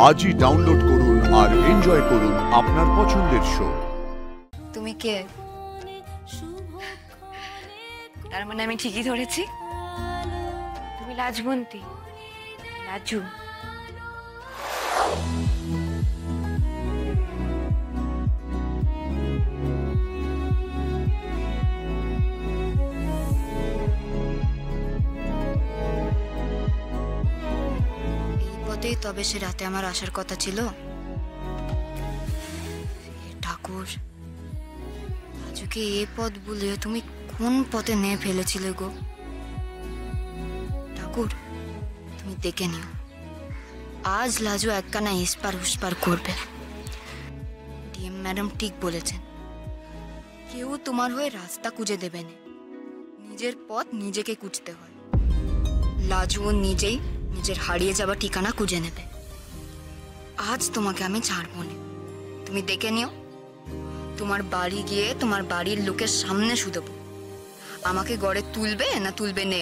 আজই ডাউনলোড করুন আর এনজয় করুন আপনার পছন্দের শো। তুমি কে? তার মানে আমি ঠিকই ধরেছি, তুমি লাজবন্তী, লাজু। তবে সে রাতে আমার আসার কথা ছিল। ঠাকুর, লাজুকে এ পথ বলে তুমি কোন পথে নিয়ে ফেলেছিলে গো? ঠাকুর, তুমি দেখে নিও, আজ লাজু একখানা ইস্পার উস্পার করবে। ডিএম ম্যাডাম ঠিক বলেছেন, কেউ তোমার হয়ে রাস্তা খুঁজে দেবে না, নিজের পথ নিজেকে খুঁজতে হয়। লাজুও নিজেই নিজের হারিয়ে যাওয়া ঠিকানা খুঁজে নেবে। আজ তোমাকে আমি ছাড়বো না, তুমি দেখে নিও। তোমার বাড়ি গিয়ে তোমার বাড়ির লোকের সামনে শুধবো, আমাকে গড়ে তুলবে না তুলবে নে।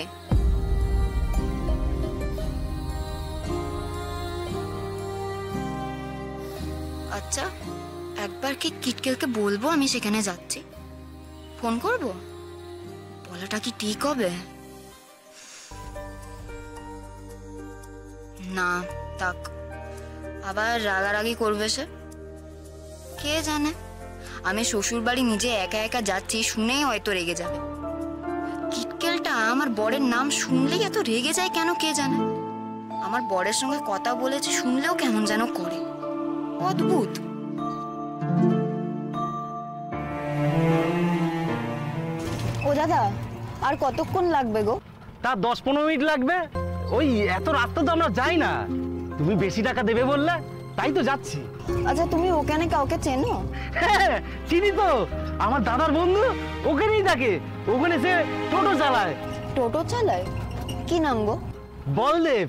আচ্ছা, একবার কি কিটকেলকে বলবো আমি সেখানে যাচ্ছি? ফোন করব? বলাটা কি ঠিক হবে? না তাক, আবার রাগারাগি করবে সে। কে জানে, আমি শ্বশুর বাড়ি নিজে একা একা যাচ্ছি শুনেই হয়তো রেগে যাবে। কিটকেলটা আমার বরের নাম শুনলেই এত রেগে যায় কেন কে জানে। আমার বরের সঙ্গে কথা বলেছে শুনলেও কেমন যেন করে, অদ্ভুত। ও দাদা, আর কতক্ষণ লাগবে গো? তা 10-15 মিনিট লাগবে। ওই এত রাস্তা তো আমরা যাই না, তুমি বেশি টাকা দেবে বললে তাই তো যাচ্ছি। আচ্ছা, তুমি ওখানে কাউকে চেনো? হ্যাঁ চিনি তো, আমার দাদার বন্ধু ওখানেই থাকে, ওখানে সে টোটো চালায়। টোটো চালায়? কি নাম গো? বলদেব।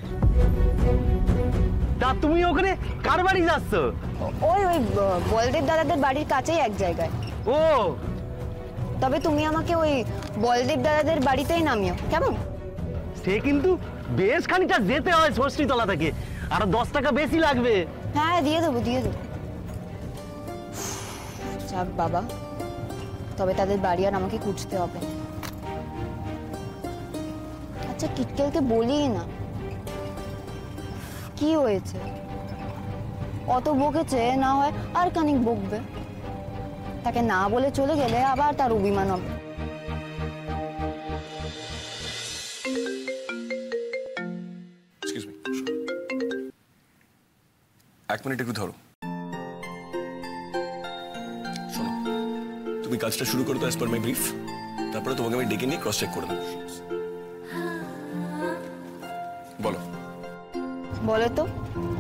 তা তুমি ওখানে কার বাড়ি যাচ্ছ? ওই বলদেব দাদাদের বাড়ির কাছেই এক জায়গায়। ও, তবে তুমি আমাকে ওই বলদেব দাদাদের বাড়িতেই নামিও, কেমন? সে কিন্তু বেশ খানিকটা যেতে হয় ষষ্ঠীতলা থেকে, আর 10 টাকা বেশি লাগবে। হ্যাঁ, দিয়ে দেবো দিয়ে দেবো। যাক বাবা, তবে তাদের বাড়ি আর আমাকে খুঁজতে হবে। আচ্ছা, কিটকেলকে বলি না, কি হয়েছে? অত বকেছে, না হয় আর খানিক বকবে। তাকে না বলে চলে গেলে আবার তার অভিমান হবে। এক মিনিট একটু ধরো। শোনো, তুমি কাজটা শুরু করো তো অ্যাজ পার মাই ব্রিফ, তারপরে তোমাকে আমি ডেকে নিয়ে ক্রস চেক করে দেবো। বলো। বলো তো,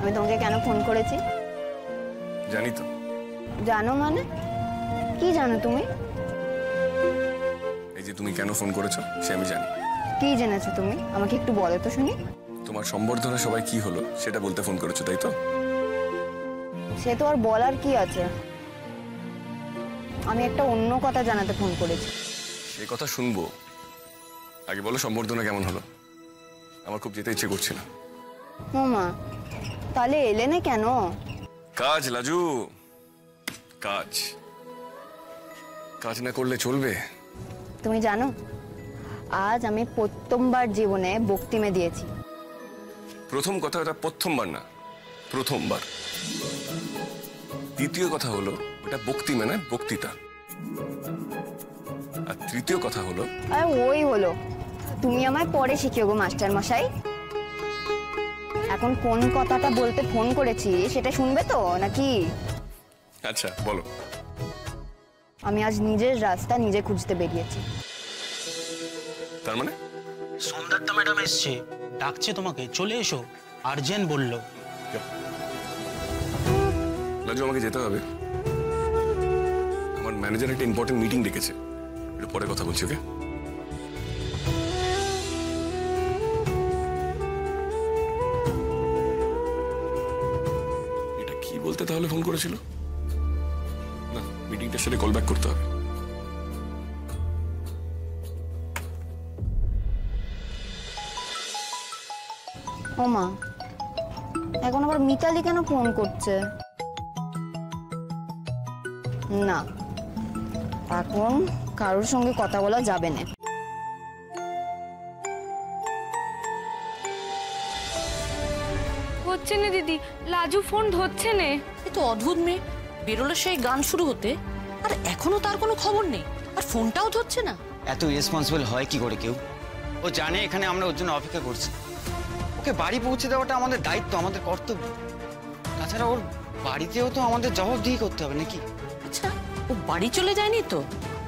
আমি তোমাকে কেন ফোন করেছি? জানি তো। জানো মানে? কি জানো তুমি? এই যে তুমি কেন ফোন করেছো সে আমি জানি। কি জেনেছো তুমি? আমাকে একটু বলো তো শুনি। তোমার সম্বর্ধনা সবাই কি হলো সেটা বলতে ফোন করেছো, তাই তো? সে তো আর বলার কি আছে, আমি একটা অন্য কথা জানাতে ফোন করেছি। সে কথা শুনবো, আগে বলো সম্বর্ধনা কেমন হলো? আমার খুব যেতে ইচ্ছে করছিল। ও মা, তাহলে এলে না কেন? কাজ লাজু, কাজ। কাজ না করলে চলবে? তুমি জানো, আজ আমি প্রথমবার জীবনে বক্তিমে দিয়েছি। প্রথম কথা, এটা প্রথমবার না, প্রথমবার। দ্বিতীয় কথা হলো এটা বক্তি মানে বক্তৃতা। আর তৃতীয় কথা হলো, আর ওই হলো, তুমি আমায় পরে শিখিও গো মাস্টার মশাই। এখন কোন কথাটা বলতে ফোন করেছি সেটা শুনবে তো নাকি? আচ্ছা বলো। আমি আজ নিজের রাস্তা নিজে খুঁজতে বেরিয়েছি। তার মানে? সন্ধ্যাটা ম্যাডাম এসছে, ডাকছে তোমাকে, চলে এসো, আর্জেন্ট বললো। লাজু, আমাকে যেতে হবে, আমার ম্যানেজার একটা ইম্পর্টেন্ট মিটিং ডেকেছে, একটু পরে কথা বলছি। ওকে? এটা কি বলতে তাহলে ফোন করেছিল? না, মিটিংটার সাথে কল ব্যাক করতে হবে। ও মা, এখন আবার মিতালি কেন ফোন করছে? না, এখন কারোর সঙ্গে কথা বলা যাবে না। হচ্ছে না দিদি, লাজু ফোন ধরছে না। এ তো অদ্ভুত মেয়ে, বেরোলো সেই গান শুরু হতে আর এখনো তার কোনো খবর নেই, আর ফোনটাও ধরছে না। এত ইরেসপন্সিবল হয় কি করে কেউ? ও জানে এখানে আমরা ওর জন্য অপেক্ষা করছি। ওকে বাড়ি পৌঁছে দেওয়াটা আমাদের দায়িত্ব, আমাদের কর্তব্য। তাছাড়া ওর বাড়িতেও তো আমাদের জবাবদিহি করতে হবে নাকি? আচ্ছা, ও বাড়ি চলে যায়নি তো?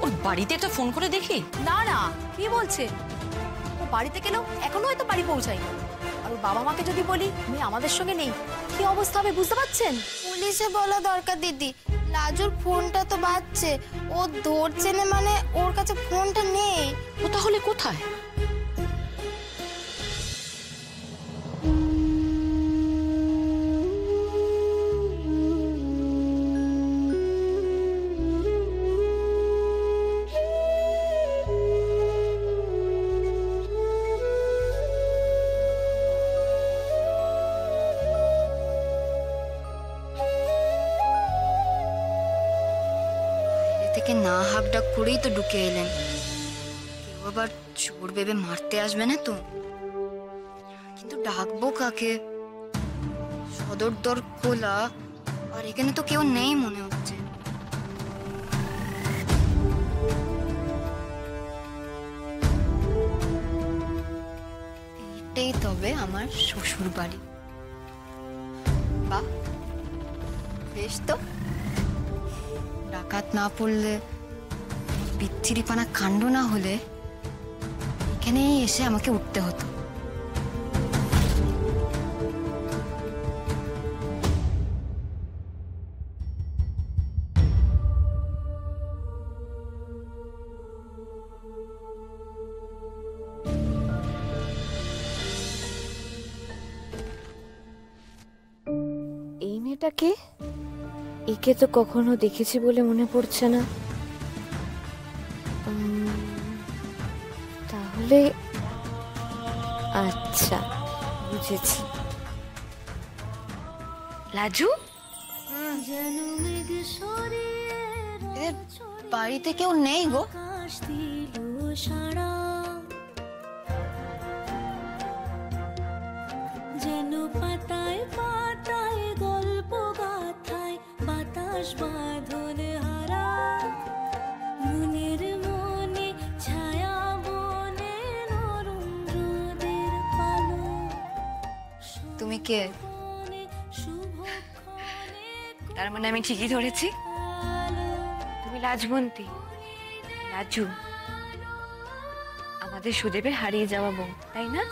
ওর বাড়িতে একটা ফোন করে দেখি। না না, কি বলছে? ও বাড়িতে গেলেও এখনো হয়তো বাড়ি পৌঁছায়নি। আর ওর বাবা মাকে যদি বলি মেয়ে আমাদের সঙ্গে নেই, কি অবস্থা হবে বুঝতে পারছেন? পুলিশে বলা দরকার দিদি, লাজুর ফোনটা তো বাজছে, ও ধরছে না মানে ওর কাছে ফোনটা নেই। ও তাহলে কোথায়? থেকে না হাঁক ডাক করেই তো ঢুকে এলেন, কেউ আবার চোর ভেবে মারতে আসবে না তো? কিন্তু ডাকবো কাকে? সদর দর খোলা, আর এখানে তো কেউ নেই মনে হচ্ছে। এইটাই তবে আমার শ্বশুর বাড়ি। বাহ, বেশ তো। ডাকাত না পড়লে, বিচ্ছিরিপানা কাণ্ড না হলে এখানেই এসে আমাকে উঠতে হতো। এই মেয়েটাকে, একে তো কখনো দেখেছি বলে মনে পড়ছে না। তাহলে আচ্ছা, বুঝেছি। লাজু, এদের বাড়িতে কেউ নেই গো। যেন পাতায় পাতায় গল্প গাথায় বাতাস বাঁধন হারা, মনের মনে ছায়া বনে নরম রোদের পালো। তুমি কে? তার মানে আমি ঠিকই ধরেছি, তুমি লাজবন্তী, লাজু, আমাদের সুদেবের হারিয়ে যাওয়া বউ, তাই না?